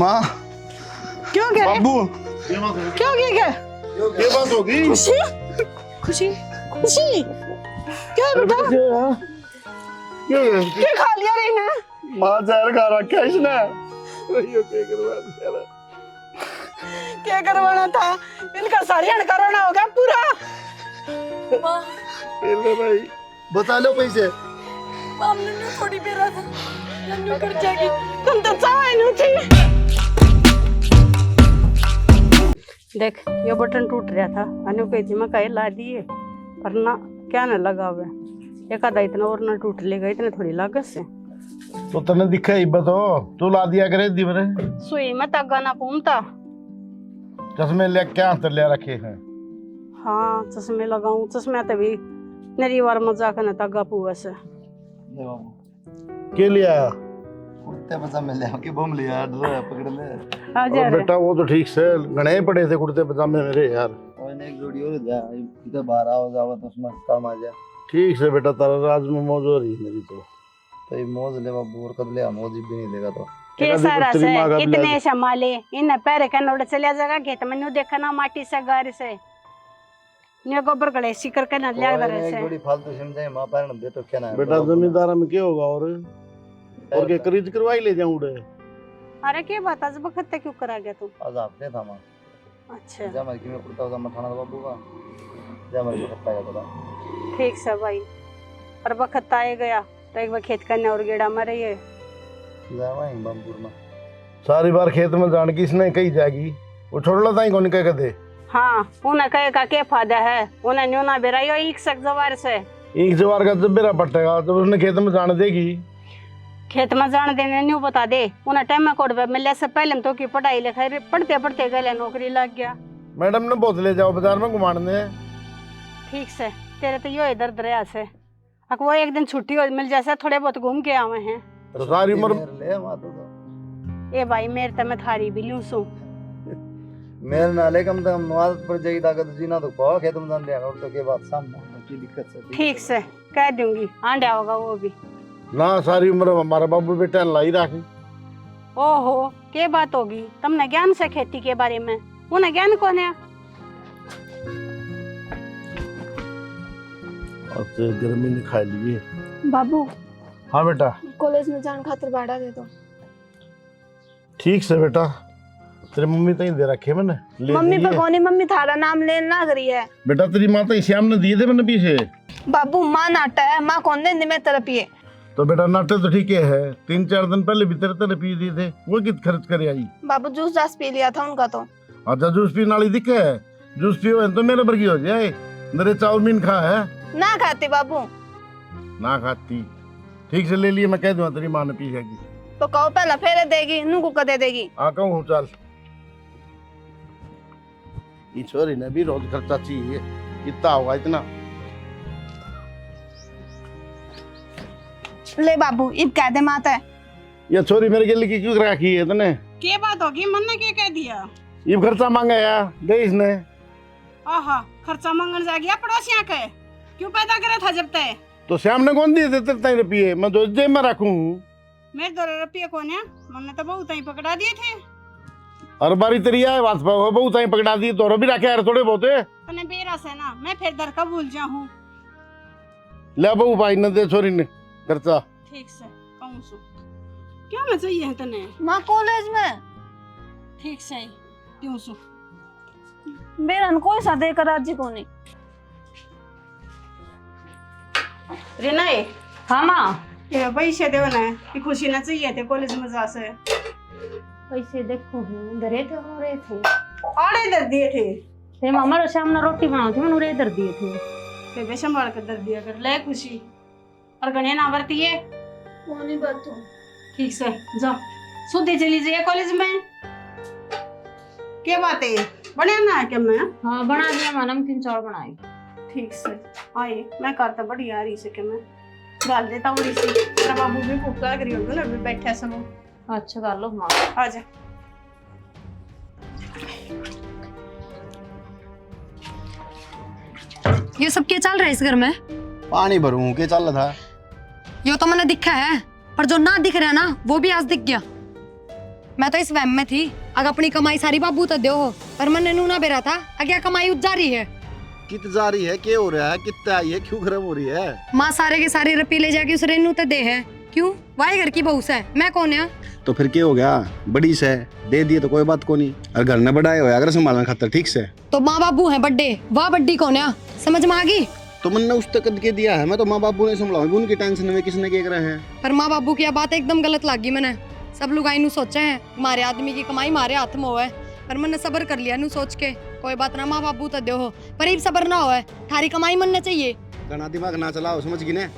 माँ क्यों कह रहे? बाबू क्यों क्या ये बात होगी। खुशी खुशी खुशी क्या बेटा क्यों क्या खा लिया रे ने? माँ जहर खा रखा है इसने। क्या करवाना था इनका सारियान करवाना होगा पूरा। भाई बता लो पैसे। हमने ने थोड़ी बेरा था नन्नू कर जाएगी तुम तो चाहे नहीं थी। देख ये बटन टूट रहा था अनु कही थी मैं कहे ला दिए पर ना क्या ना लगा हुआ एक आधा इतना और ना टूट लेगा इतने थोड़ी लागत से। तो तने दिखा ही बतो तू ला दिया करे दिवरे सुई में तक गाना घूमता चश्मे ले क्या अंतर ले रखे हैं। हाँ चश्मे लगाऊं चश्मे तभी नरी बार मजाक न तगा पुआ से के लिया कुर्ते पजामे ले के बम लिया डर पकड़ ले। आ जा और रे बेटा वो तो ठीक से गणे पड़े थे कुर्ते पजामे मेरे यार। और ने एक जोड़ी और जा इधर बाहर आओ जाओ तो उसमें काम आ जा। ठीक से बेटा तारा राज में मौज हो रही मेरी तो ये मौज ले बाबू और कद ले मौज भी नहीं लेगा तो के सारा से इतने संभाले इन पैर का नोड़ चला जाएगा खेत में न्यू देखा ना माटी से घर से न्यू गोबर कड़े सिकर के ना लिया दरे से एक जोड़ी फालतू समझे मां पैर न दे तो क्या ना बेटा जमींदार में क्या होगा और के खरीद करवाई ले जाऊं रे। अरे के बात आज बखत क्यों करा गया तू? आज आपने था मां अच्छा जा मर की में पड़ता होगा मठाना बाबू का जा मर को पता है थोड़ा ठीक से भाई पर बखत आए गया तो एक बार खेत करने और गेड़ा मरे ये जा वहीं बमपुर में सारी बार खेत में जान की इसने कही जाएगी वो छोड़ लो ताई कौन कह दे। हाँ उन्हें कहे का क्या फायदा है उन्हें न्यू ना बेरायो एक सक जवार से एक जवार का जब बेरा पटेगा जब उसने खेत में जान देगी खेत में जान देने न्यू बता दे उन्हें टाइम में कोड मिलने से पहले तो की पढ़ाई लिखाई पढ़ते पढ़ते गले नौकरी लग गया। मैडम ने बहुत ले जाओ बाजार में घुमाने। ठीक से तेरे तो यो इधर दरिया से अक वो एक दिन छुट्टी हो मिल जैसे थोड़े बहुत घूम के आवे हैं तो सारी उम्र ले मां तो ए भाई मेरे तो मैं थारी भी लूं सू मेरे नाले कम तो नवाज पर जाई ताकत जीना तो पाओ खेत में जान लिया और तो के बात सामने की दिक्कत से ठीक से कह दूंगी आंडा होगा वो भी ना सारी उम्र हमारा बाबू बेटा लाई रखे। ओहो के बात होगी तुमने ज्ञान से खेती के बारे में उन्हें ज्ञान कौन है? अब तो गर्मी ने खा लिए। बाबू हाँ बेटा कॉलेज में जान खातिर भाड़ा दे दो। ठीक से बेटा तेरी मम्मी तो ही दे रखे मैंने ले मम्मी दिए। पर कौन है मम्मी थारा नाम लेना ना करी है। बेटा तेरी माँ तो श्याम ने दिए थे मैंने पीछे। बाबू माँ नाटा है माँ कौन दे मैं तरफ ही है। तो बेटा नाटे तो ठीक है 3-4 दिन पहले भी तेरे पी दिए थे वो कित खर्च करे आई। बाबू जूस जास पी लिया था उनका तो। अच्छा जूस पीने वाली दिक्कत है जूस पियो तो मेरे बर्गी हो जाए मेरे चाउमीन खा है ना खाते बाबू ना खाती। ठीक से ले लिए मैं कह दूंगा तेरी माँ ने पी जाएगी तो कहो पहला फेरे देगी नू को दे देगी। आ कहूँ चल ये छोरी ने भी रोज खर्चा चाहिए कितना होगा इतना। ले बाबू ईद कह दे माता है ये छोरी मेरे के लिए क्यों रखी है तने के बात होगी मन ने क्या कह दिया? ये खर्चा मांगा यार दे इसने। आहा खर्चा मांगन जा गया पड़ोसियां के क्यों पैदा करे था जब तय तो श्याम ने कौन दिए थे तेरे रुपये मैं तो जेब में रखूं। मेरे 2 रुपये कौन है मैंने तो बहुत ही पकड़ा दिए थे। हर बारी तेरी आए बात पर बहुत ही पकड़ा दिए तो भी रखे यार थोड़े बहुत तने बेरा से ना मैं फिर दर का भूल जाऊं। ले बहू भाई ने दे छोरी ने खर्चा। ठीक से कहूं सु क्या मैं चाहिए है तने माँ कॉलेज में ठीक से क्यों सु बेरन कोई सा देकर आज को नहीं। रिनाए हाँ माँ ये पैसे देव ना कि खुशी ना चाहिए थे कॉलेज में जा से पैसे देखो दरे थे हो रहे थे आड़े दर दिए थे ते मामा शाम ना रोटी बनाओ थी मैंने उरे दर दिए थे फिर बेशंबाड़ कर दर दिया कर ले खुशी और गणे ना बरती है वो नहीं बतू। ठीक से जाओ सुधी चली जाइए कॉलेज में क्या बात है बढ़िया ना है क्या मैं हाँ बना दिया माँ नमकीन चावल बनाए। ठीक से आइए मैं करता बढ़िया आ रही से कि मैं डाल देता हूँ इसी मेरा बाबू भी भूख लग रही होगी ना अभी बैठे सब। अच्छा कर लो माँ आजा ये सब क्या चल रहा है इस घर में? पानी भरूं के चल रहा था ये तो मैंने दिखा है पर जो ना दिख रहा है ना वो भी आज दिख गया। मैं तो इस वहम में थी अगर अपनी कमाई सारी बाबू तो दो हो, पर मैंने नूना बेरा था अगर कमाई उजारी है। कित जा रही है, क्या हो रहा है, कितना आई है, क्यों खराब हो रही है? माँ सारे के सारे रुपये ले जाके उस रेनू तो दे है, क्यों वाई घर की बहू से मैं कौन है? तो फिर क्या हो गया, बड़ी से दे दिए तो कोई बात को नहीं, और घर ने बढ़ाए हुआ अगर संभालना खातर ठीक से। तो माँ बाबू है बड्डे, वाह बड्डी कौन है, समझ में आ गई? तो मैंने उस तक के दिया है, मैं तो माँ बाबू ने संभाला, उनकी टेंशन में किसने क्या रहे हैं। पर माँ बाबू की बात एकदम गलत लगी मैंने। सब लोग आई सोचा है मारे आदमी की कमाई मारे हाथ में होवे, पर मैंने सबर कर लिया नू सोच के कोई बात ना माँ बाबू तो दो हो, पर अब सबर ना होवे, थारी कमाई मनना चाहिए। घना दिमाग ना चलाओ, समझ गई ने?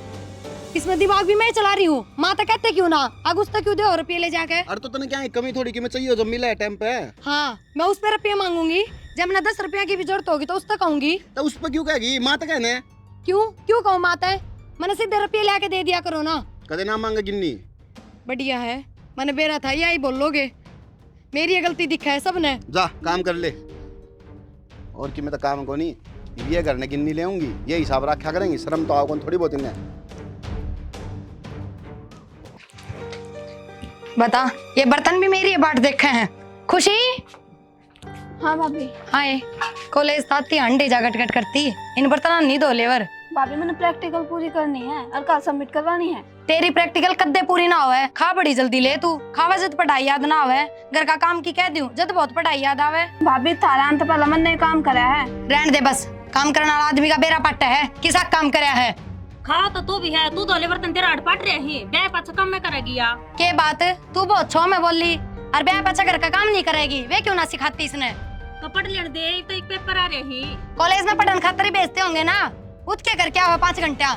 इसमें दिमाग भी मैं चला रही हूँ, माँ तो कहते क्यों ना अगुस तक क्यों दो रुपये ले जाके। अरे तो तने क्या है, कमी थोड़ी कि मैं चाहिए जब मिला है टाइम पे। हाँ मैं उस पे रुपये मांगूंगी, जब मैंने 10 रुपया की भी जरूरत होगी तो उस तक कहूंगी। तो उस पर क्यों कहेगी, माँ तो कहने क्यों क्यों कहूँ माता है, मैंने सीधे रुपये लेके दे दिया करो ना। कदे ना मांगे गिन्नी। बढ़िया है, मैंने बेरा था यही बोलोगे, मेरी ये गलती दिखा है सबने। जा काम कर ले, और कि मैं तो काम को नहीं, ये घर ने गिन्नी ले आऊंगी, ये हिसाब रखा करेंगी, शर्म तो आओ थोड़ी बहुत इन्हें। बता, ये बर्तन भी मेरी बाट देखे हैं। खुशी हाँ भाभी। हाय, कॉलेज ताती अंडे जा गट करती, इन बर्तन नहीं धो लेवर। भाभी मैंने प्रैक्टिकल पूरी करनी है और कल सबमिट करवानी है। तेरी प्रैक्टिकल कद्दे पूरी ना होवे, खा बड़ी जल्दी ले तू, खावा जद पढ़ाई याद ना आवे, घर का काम की कह दूं जद बहुत पढ़ाई याद आवे। भाभी थारा अंत पहला मैंने काम करा है। रहने दे बस, काम करने वाला आदमी का बेरा पट्टा है, किसा काम करया है। खा तो तू भी है, तू धोले बर्तन तेरा अटपट रहे ही, बे पाछा काम में करेगी या? के बात, तू बहुत छो में बोली, और ब्याह बच्चा घर का काम नहीं करेगी, वे क्यों ना सिखाती इसने? तो पढ़ लेने दे, तो एक पेपर आ रही। कॉलेज में पढ़न खातर ही भेजते होंगे ना, उठ के कर क्या हुआ 5 घंटा।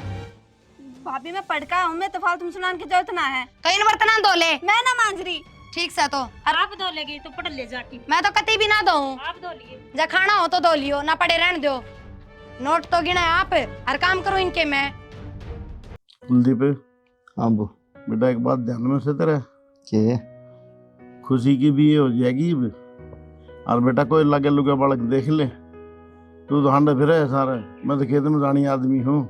भाभी मैं पढ़का हूँ, मैं तो फालतू सुनाने की जरूरत ना है। तो इन बर्तन धो ले। मैं ना मांझ रही। ठीक से तो आप धो लेगी तो पढ़ ले जाके। मैं तो कती भी ना दो, आप धो लिए। जब खाना हो तो धो लियो, ना पड़े रहने दो। नोट तो गिना आप, हर काम करो इनके में। कुलदीप, हाँ बो, बेटा एक बात ध्यान में से तेरे, के खुशी की भी ये हो जाएगी अब। और बेटा कोई लगे लुगे बालक देख ले, तू तो हांडे फिरे है सारे, मैं तो खेत में जानी आदमी हूँ।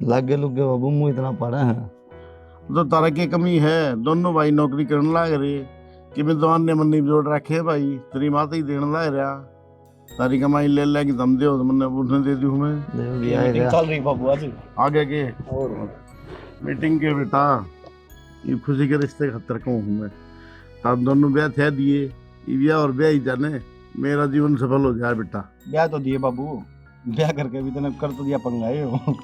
लगे लुगे बाबू मुँह इतना पड़ा है तो तारा की कमी है, दोनों भाई नौकरी करने लाग रहे, कि मैं दुकान ने मन्नी जोड़ रखे भाई, तेरी माता ही देने लाग रहा, तारी कमाई ले लेगी दम दे तो मैंने पूछने दे दी हूँ मैं। चल रही बाबू आज आगे के मीटिंग के बेटा, ये खुशी के रिश्ते खतर को हूँ मैं, तब दोनों ब्याह थे दिए, ये ब्याह और ब्याह ही जाने, मेरा जीवन सफल हो जाए बेटा। ब्याह तो दिए बाबू, ब्याह करके भी तूने कर तो दिया पंगाए हो।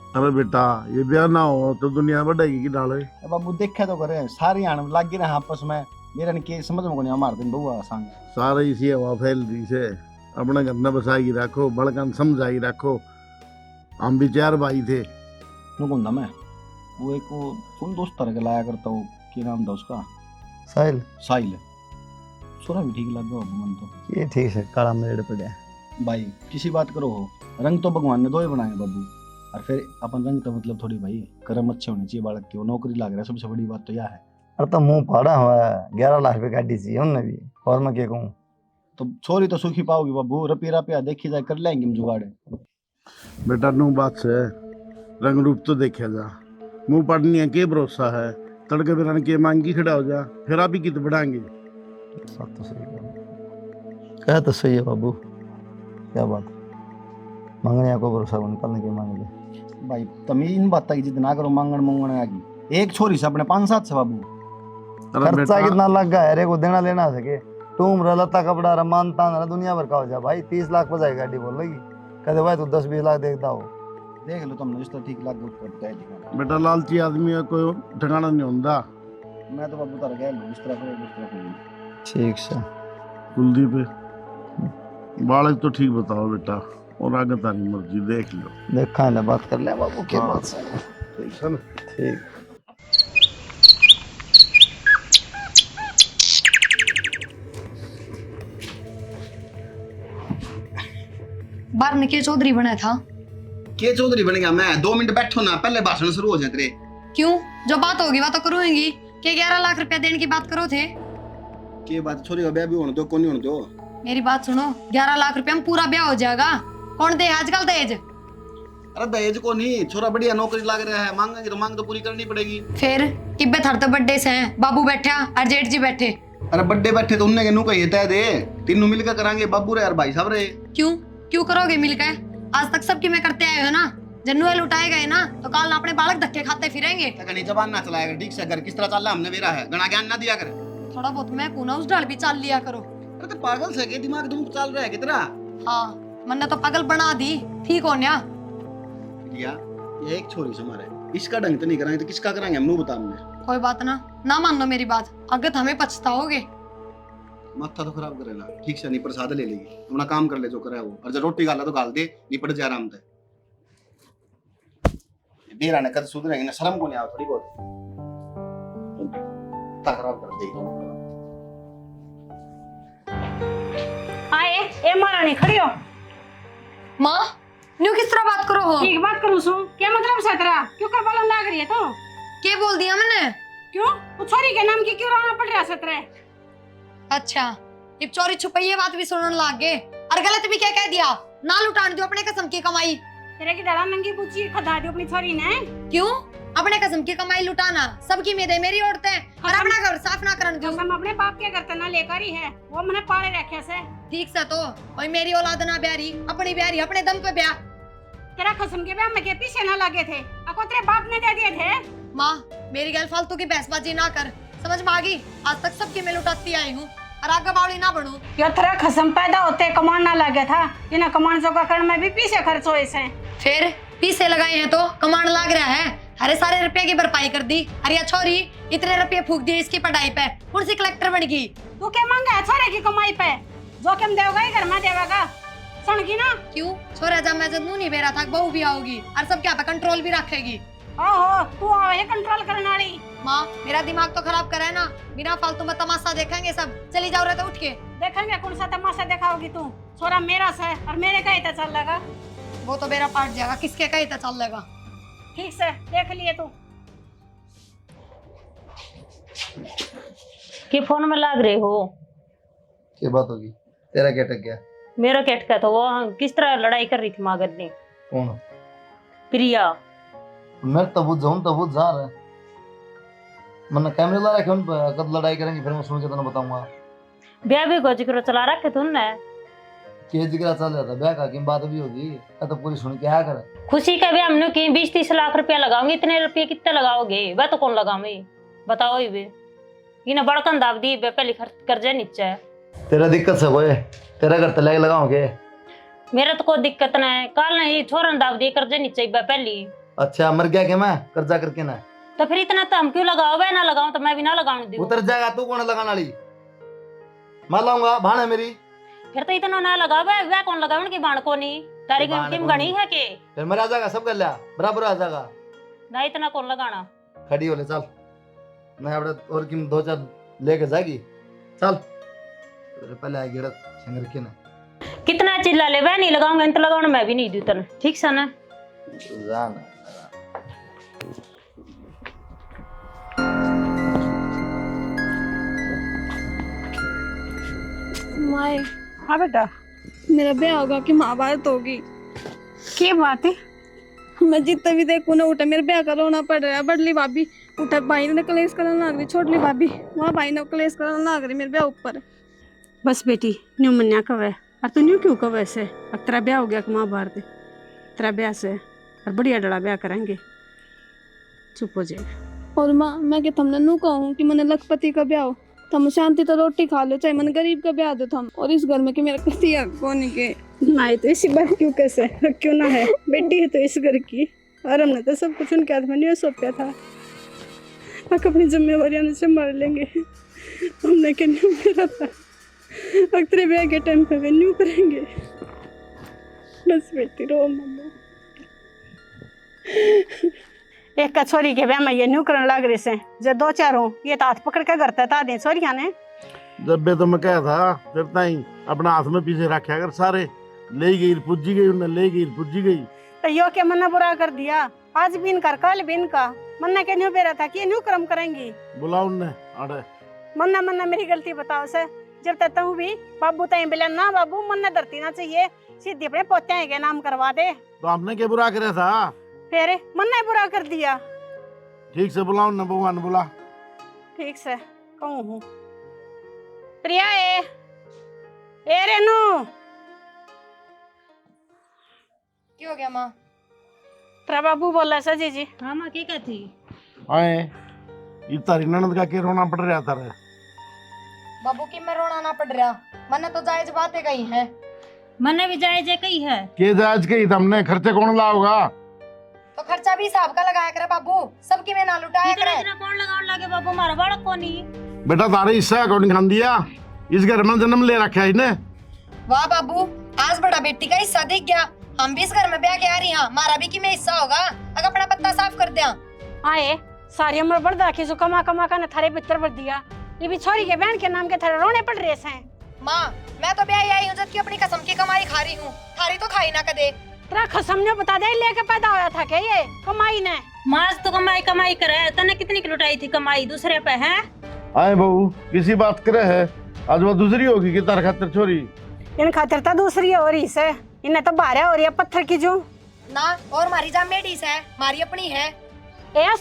अरे बेटा ये ब्याह ना हो तो दुनिया बढ़ेगी कि डाले। बाबू देखे तो करे, सारी आने लग गई ना आपस में, मेरा ने के समझ में को नहीं हमारे दिन बहुआ संग सारे इसी हवा फैल रही से, अपने घर में बसाई रखो, बड़कन समझाई रखो। हम भी 4 भाई थे। कौन था मैं, वो एक वो कौन दोस्त तरह के लाया करता हूँ, क्या नाम था उसका, साहिल, साहिल। छोरा भी ठीक लग गया मन तो, ये ठीक है, काला मेरे पड़े भाई किसी बात करो हो, रंग तो भगवान ने 2 ही बनाए बाबू, और फिर अपन रंग तो मतलब थोड़ी भाई कर्म अच्छे होने चाहिए बालक के, वो नौकरी लग रहा है, सबसे बड़ी बात तो यह है। अरे तो मुंह फाड़ा हुआ है, 11 लाख रुपए गाड़ी चाहिए उनने भी, और मैं क्या कहूँ। तो छोरी तो सुखी पाओगी बाबू, रुपया देखी जाए, कर लेंगे हम जुगाड़े। बेटा नू बात से रंग रूप तो देखा जा, मुंह पड़नी है के भरोसा है, तड़के बिरान के मांगी खड़ा हो जा, फिर आप ही कित बढ़ाएंगे। बात तो सही है, कह तो सही है बाबू, क्या बात, मांगने को भरोसा निकालने के मांग ले भाई तमी इन बात की जिद ना करो, मांगण मंगण आगी, एक छोरी से अपने 5-7 से बाबू। अरे खर्चा बेटा कितना लग गया है रे, को देना लेना सके, तुम लता कपड़ा रा मानता ना दुनिया भर का हो जा भाई, 30 लाख बजाई गाड़ी बोल लगी, कहते भाई तू 10-20 लाख देखता हो, देख लो तुमने जिस तरह ठीक लग करता है दिखा। बेटा लालची आदमी है, कोई ठिकाना नहीं होता। मैं तो बाबू तार गया इस तरह करो उस तरह करो। ठीक से कुलदीप बालक तो ठीक बताओ बेटा, और आगे तारी मर्जी देख लो। देखा है ना, बात कर ले बाबू के बात से, ठीक है ना? ठीक। बार में के चौधरी बना था। के चौधरी बन गया मैं, 2 मिनट बैठो ना, पहले भाषण शुरू हो जाए तेरे। क्यों, जो बात होगी वह तो करूंगी, के 11 लाख रुपया देने की बात करो थे। के बात, छोरी का ब्याह भी होने दो, कौन नहीं होने दो। मेरी बात सुनो, 11 लाख रुपया में पूरा ब्याह हो जाएगा, कौन दे आजकल दहेज। अरे दहेज को नहीं, छोरा बढ़िया नौकरी लग रहा है, मांगेंगे तो मांग तो पूरी करनी पड़ेगी। फिर किब्बे थर तो बर्थडे से हैं, बाबू बैठा और जेठ जी बैठे, अरे बड्डे बैठे तो उनने के कही तय दे, तीनों मिलकर करांगे, बाबू रे यार भाई साहब रे। क्यों क्यों करोगे मिलकर? आज तक सबकी में करते आए हो ना। जन्नुए लुटाए गए ना तो काल अपने बालक धक्के खाते फिरेंगे। कहीं जबान ना चलाया कर, ठीक से कर, किस तरह चल रहा हमने मेरा है, गणा ज्ञान ना दिया कर। थोड़ा बहुत मैं पूना उस ढाल भी चाल लिया करो। अरे तो पागल से के दिमाग तुम चल रहा है कितना? हाँ मैंने तो पागल बना दी, ठीक हो न्या? या ये एक छोरी से मारे, इसका ढंग तो नहीं कराएंगे तो किसका कराएंगे हम, बता हमने। कोई बात ना मान लो मेरी बात, आगे तो हमें पछताओगे। माथा तो खराब करेला, ठीक से नहीं प्रसाद ले लेगी, अपना काम कर ले जो करे वो, और जब रोटी गाला तो गाल दे, निपट जा आराम से। देर आने कद सुधरेंगे ना, शर्म को नहीं आओ थोड़ी बहुत, खराब कर दे। आए ए महारानी खड़ी हो। माँ न्यू किस तरह बात करो हो? ठीक बात करूँ सु, क्या मतलब से तेरा? क्यों कर बोलन लाग रही है तो? क्या बोल दिया मैंने? क्यों वो छोरी के नाम की क्यों रोना पड़ रहा सतरे? अच्छा ये चोरी छुपैये बात भी सुनने लग गए, और गलत भी क्या कह दिया? ना लुटान दो अपने कसम की कमाई। तेरे की डरा नंगी पूछी खदा दी अपनी छोरी ने। क्यों अपने कसम की कमाई लुटाना सबकी में दे, मेरी औरतें और अपना घर साफ ना करन दूं। कसम अपने बाप के करते ना लेकर ही है, वो मैंने पाले रखे से। ठीक से तो कोई मेरी औलाद ना ब्यारी, अपनी ब्यारी अपने दम पे ब्याह। तेरा कसम के ब्याह में के पीछे ना लगे थे, आपको तेरे बाप ने दे दिए थे। माँ मेरी गल फालतू की बहसबाजी ना कर, समझ में आ गई? आज तक सबकी मैं लुटाती आई हूँ और आगे बावड़ी ना बढ़ूं। यो तेरा कसम पैदा होते कमान ना लगे था, इन्हें कमान जो का कर में भी पीछे खर्च हुए से। फिर पीछे लगाए हैं तो कमांड लाग रहा है, अरे सारे रुपए की भरपाई कर दी। अरे ये छोरी इतने रुपए फूक दिए इसकी पढ़ाई पे, कौन सी कलेक्टर बन गई? तू क्या मांगा है छोरे की कमाई पे? जोखिम देगा ही घर में देगा, सुन की ना। क्यों छोरा जब मैं जन्नू नहीं बेरा था, बहू भी आओगी और सब क्या पे कंट्रोल भी रखेगी। ओहो तू आवे कंट्रोल करने वाली। माँ मेरा दिमाग तो खराब करे ना, बिना फालतू में तमाशा देखेंगे सब। चली जाओ रहे तो उठ के। देखेंगे कौन सा तमाशा दिखाओगी तू? छोरा मेरा से और मेरे कहीं तो चल लगा। वो तो मेरा पाट जाएगा, किसके कहीं तो चल लेगा। ठीक से देख लिए तू। कि फोन में लाग रहे हो? क्या बात होगी? तेरा क्या टक गया? मेरा क्या अटका था? वो किस तरह लड़ाई कर रही थी मागर ने? कौन? प्रिया। मैं तब जा रहा है, मैंने कैमरे ला रखे उन पर, कब लड़ाई करेंगे फिर मैं सुन के तुम्हें बताऊंगा। ब्याह भी को जिक्र चला रखे तुमने? के जिक्र चल रहा था ब्याह का, की बात भी होगी तो पूरी सुन के आया कर। खुशी का भी हमने की 20-30 लाख रुपया लगाओगे, इतने रुपये कितने लगाओगे? वह तो कौन लगावे बताओ? ये बड़कन दाब दी पहले कर्जे नीचे। तेरा दिक्कत से वो तेरा घर तले लगाओगे? मेरा तो कोई दिक्कत ना है, कल नहीं छोरा दाब दी कर्जे नीचे पहली। अच्छा मर गया क्या मैं कर्जा करके ना? तो फिर इतना तो हम क्यों लगाओ? वह ना लगाओ तो मैं भी ना लगाने दूं। उतर जाएगा तू, कौन लगाने वाली? मैं लाऊंगा भाण है मेरी। फिर तो इतना ना लगाओ, वह कौन लगाओ उनकी बाण को नहीं? तारी कीम गणी है के? फिर मर आ जाएगा, सब कर लिया बराबर आ जाएगा ना, इतना कौन लगाना? खड़ी हो ले चल, मैं अब और किम 2-4 लेके जाएगी चल। पहले आएगी शंकर के ना कितना चिल्ला ले, वह नहीं लगाऊंगा तो लगाना मैं भी नहीं दूं तने, ठीक से ना? जाना माए हाँ बेटा। मेरा ब्याह होगा कि महाभारत होगी? क्या बात है? मैं जितना भी देखूं ना उठा मेरे ब्याह का रोना पड़ रहा है। बड़ली भाभी उठा, भाई ने कलेश करने लग रही, छोटली भाभी वहाँ भाई ने कलेश करने लग रही मेरे ब्याह ऊपर। बस बेटी न्यू मन्या कब है और तू न्यू क्यों कब ऐसे? अब तेरा ब्याह हो गया कि महाभारत तेरा ब्याह से और बढ़िया डड़ा ब्याह करेंगे, चुप हो जाए। और माँ मैं क्या तुमने नू कहूँ कि मैंने लखपति का ब्याह हो, तुम शांति तो रोटी खा लो, चाहे मन गरीब का ब्याह दो तुम। और इस घर में कि मेरा कति कौन के ना तो इसी बात क्यों कैसे क्यों ना है? बेटी है तो इस घर की, और हमने तो सब कुछ उनके हाथ में नहीं सौंपा था। अपनी जिम्मेवारियां संभाल लेंगे, हमने क्या न्यू करा था? अक्तरे ब्याह के टाइम पे वे न्यू करेंगे। बस बेटी रो मम्मा। एक का छोरी के ब्याह में ये न्यू करने लग रहे से, जो 2-4 हो ये तो हाथ पकड़ के करता था दे छोरिया ने। जब बे तो मैं कहा था फिरता ही अपना हाथ में पीछे रखा कर, सारे ले गई पुज्जी गई, उन्हें ले गई पुज्जी गई। तो यो के मन्ना बुरा कर दिया, आज भी इनकर कल भी इनका मन्ना के न्यू बेरा था कि न्यू कर्म करेंगी। बुला उन्हें आड़े मन्ना मेरी गलती बताओ से, जब तक तू भी बाबू तई बिलन ना बाबू मन्ना धरती ना चाहिए, सीधी अपने पोते के नाम करवा दे। तो आपने क्या बुरा करा था? फिर मन्ना बुरा कर दिया। ठीक से बुलाओ न भगवान बुला। ठीक से कहूँ हूँ प्रिया ए रेनू क्यों हो गया माँ? प्रभाबू बोला सा जी। हाँ माँ की कहती? आए ये तारी ननद का के रोना पड़ रहा था। बाबू की मैं रोना ना पड़ रहा, मैंने तो जायज बातें कही है। मैंने भी जायज कही है। के जायज कही तुमने, खर्चे कौन लाओगा? तो खर्चा भी हिसाब का लगाया करे बाबू, सबकी में ना लुटाया इतना करे। इतना कौन लगाउन लगे बाबू, हमारा बालक को नहीं। बेटा तारे हिस्सा अकाउंट खान दिया, इस घर में जन्म ले रखा है इसने। वाह बाबू, आज बड़ा बेटी का हिस्सा दिख गया। हम भी इस घर में ब्याह के आ रही हैं, हमारा भी की में हिस्सा होगा। अगर अपना पत्ता साफ कर दिया। आए सारी उम्र बर्दा की जो कमा कमा कर थारे बितर भर दिया, ये भी छोरी के बहन के नाम के थारे रोने पड़ रहे हैं। माँ मैं तो ब्याह आई हूँ जबकि अपनी कसम की कमाई खा रही हूँ, थारी तो खाई ना कदे। तेरा कसम ने बता दे लेके पैदा होया था क्या ये कमाई ने? माँ तो कमाई कमाई करे, तने कितनी की लुटाई थी कमाई दूसरे पे है? आए बहू किसी बात करे है, आज वो दूसरी होगी कि तार खातिर छोरी। इन खातिर तो दूसरी हो रही से, इन्हें तो बारह हो रही है पत्थर की जो ना। और हमारी जान मेडीज है, हमारी अपनी है।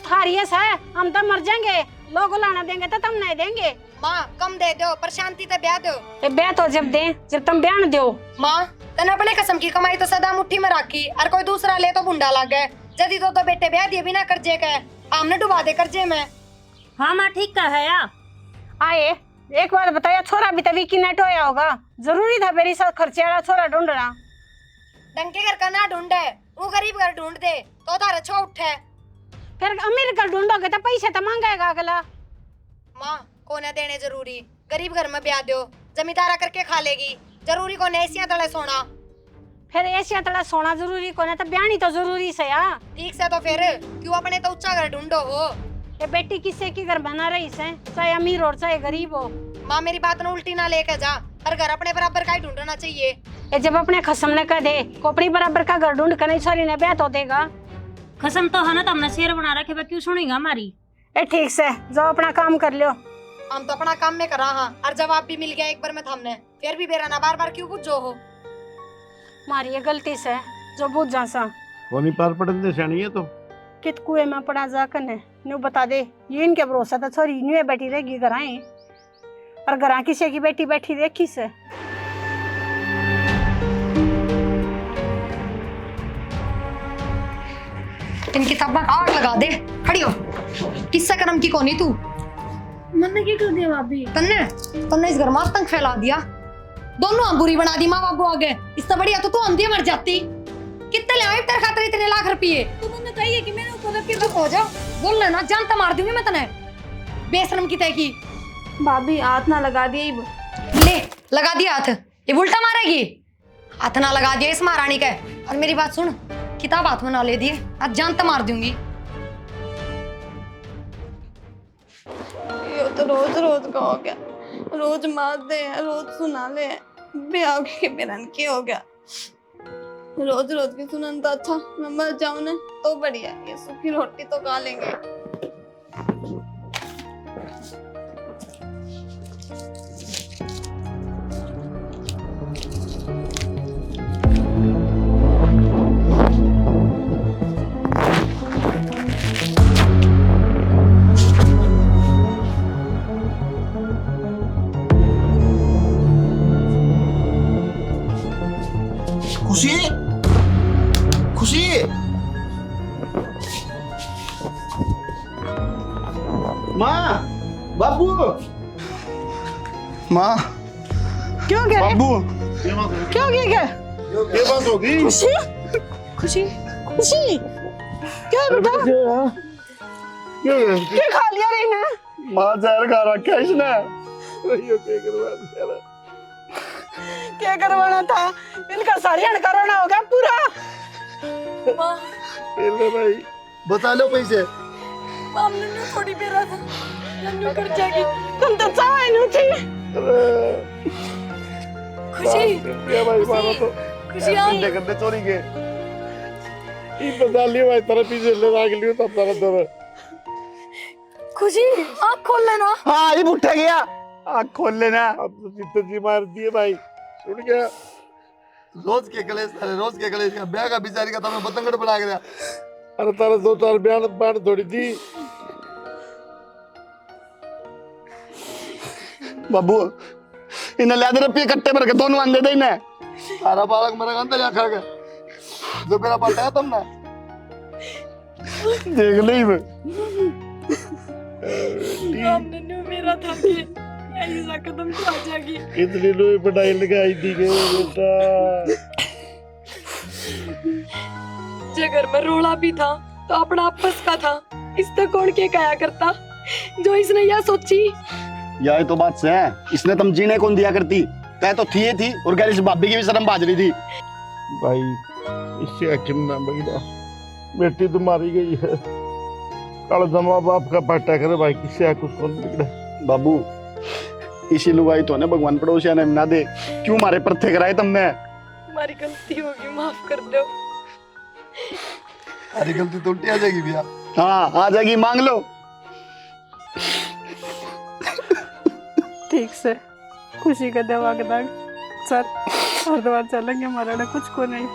थारियस है, हम तो मर जाएंगे, लोग लाना देंगे तो तुम नहीं देंगे। माँ कम दे दो पर शांति से ब्याह दो। ये ब्याह तो जब दे जब तुम बयान दो। माँ तने अपने कसम की कमाई तो सदा मुट्ठी में रखी, और कोई दूसरा ले तो बुंडा लग गए। जदी तो बेटे ब्याह दिए बिना कर्जे के, हमने डुबा दे कर्जे में। हाँ माँ ठीक का है या? आए एक बात बताया, छोरा भी तभी की नेट होया होगा, जरूरी था मेरी साथ खर्चे वाला छोरा ढूंढना। डंके घर का ना ढूंढे, वो गरीब घर ढूंढ दे तो तारा छो उठे। फिर अमीर घर ढूंढोगे तो पैसे तो मांगेगा अगला। माँ कोने देने जरूरी, गरीब घर में ब्याह दो, जमींदारा करके खा लेगी। जरूरी कोने ऐसियां तले सोना। फिर ऐसिया तड़ा सोना जरूरी कोने तो ब्यानी तो जरूरी से या। ठीक से तो फिर क्यों अपने तो ऊंचा घर ढूंढो हो। ये बेटी किसी की घर बना रही से, चाहे अमीर हो चाहे गरीब हो। माँ मेरी बात न उल्टी ना लेके जा, हर घर अपने बराबर का ही ढूंढना चाहिए। ये जब अपने खसम ने कह दे कोपड़ी बराबर का घर ढूंढ कर नहीं छोरी ने ब्याह तो देगा। कसम तो है ना, तो हमने शेर बना रखे, क्यों सुनेगा हमारी? ए ठीक से जाओ अपना काम कर लो। हम तो अपना काम में करा हाँ, और जवाब भी मिल गया एक बार में हमने, फिर भी बेरा ना बार बार क्यों पूछो हो। मारी ये गलती से जो बुझ जा सा वो नहीं पार पड़न दे शानी है तो कित कुएं में पड़ा जा कने न्यू बता दे। ये इनके भरोसा तो छोरी न्यू बैठी रहेगी घराए, और घरा किसी की बेटी बैठी देखी से। इन किताबा आग लगा दे, खड़ी हो। किस्सा करम की कोनी तू? मैंने क्या कर दिया भाभी? तन्ने इस घर में आतंक फैला दिया, दोनों हम बुरी बना दी माँ बाबू आगे। इससे बढ़िया तो तू हम दिए मर जाती। कितने ले आए तेरे खातिर इतने लाख रुपये? तो मैंने कही है कि मैंने ऊपर रखी। चुप हो जा, बोल लेना जान तो मार दूंगी मैं तने। बेशरम की तय की। भाभी हाथ ना लगा दिए। ले लगा दिया हाथ, ये उल्टा मारेगी। हाथ ना लगा दिया इस महारानी के। और मेरी बात सुन, किताब हाथ में ना ले दिए, आज जान तो मार दूंगी। ये तो रोज रोज का हो गया, रोज मारते हैं, रोज सुना ले। ब्याह के बिरन की हो गया, रोज रोज की सुनन तो अच्छा मैं मर जाऊं ना तो बढ़िया, ये सूखी रोटी तो खा लेंगे। खुशी खुशी माँ बाबू माँ क्यों कह रहे? बाबू क्यों क्या ये बात होगी। खुशी खुशी खुशी क्या है बेटा? क्यों क्या खा लिया रे ने? माँ जहर खा रखा है इसने। यो क्या करवा दिया? क्या करवाना था? इनका सारियान करवाना होगा पूरा। ले भाई बता लो पैसे। हमने ना थोड़ी बेरा था, नन्नू कर जाएगी। तुम तो चाहे नहीं थी। खुशी ये भाई मारो तो खुशी आई। इंडे करने चोरी के ई बता लियो भाई तेरे पीछे ले राख लियो तब तेरा दर। खुशी आँख खोल लेना। हाँ ये उठ गया, आँख खोल लेना। अब तो चित्त जी मार दिए भाई, सुन गया। रोज के कलेश अरे रोज के कलेश का ब्याह का बिचारी का तुम्हें बतंगड़ बना गया। अरे तारा दो चार बयान बांट थोड़ी थी। बाबू इन्हें ले दे रुपये कट्टे भर के दोनों आंदे दे इन्हें। सारा बालक मेरा अंदर जा खा गया जो मेरा पलटा तुमने देख ली मैं हमने न्यू मेरा था कि ऐसा कदम तो आ जाएगी। इतनी लोई पढ़ाई लगाई थी के बेटा। जे घर में रोला भी था तो अपना आपस का था, इससे कौन के कहा करता जो इसने यह सोची। यही तो बात से है, इसने तुम जीने कौन दिया करती, तय तो थी और गैर इस भाभी की भी शर्म बाज रही थी। भाई इससे अकिम ना बगड़ा, बेटी तो मारी गई है, कल जमा बाप का पाटा करे भाई, किससे कुछ कौन बिगड़ा। बाबू इसी लुगाई तो ने भगवान पड़ोसिया ने ना दे, क्यों मारे पर थे कराए तुमने। हमारी गलती होगी, माफ कर दो। अरे गलती तो उल्टी आ जाएगी भैया। हाँ आ जाएगी, मांग लो। ठीक से खुशी का दवा के दाग सर हरिद्वार चलेंगे, हमारा कुछ को नहीं।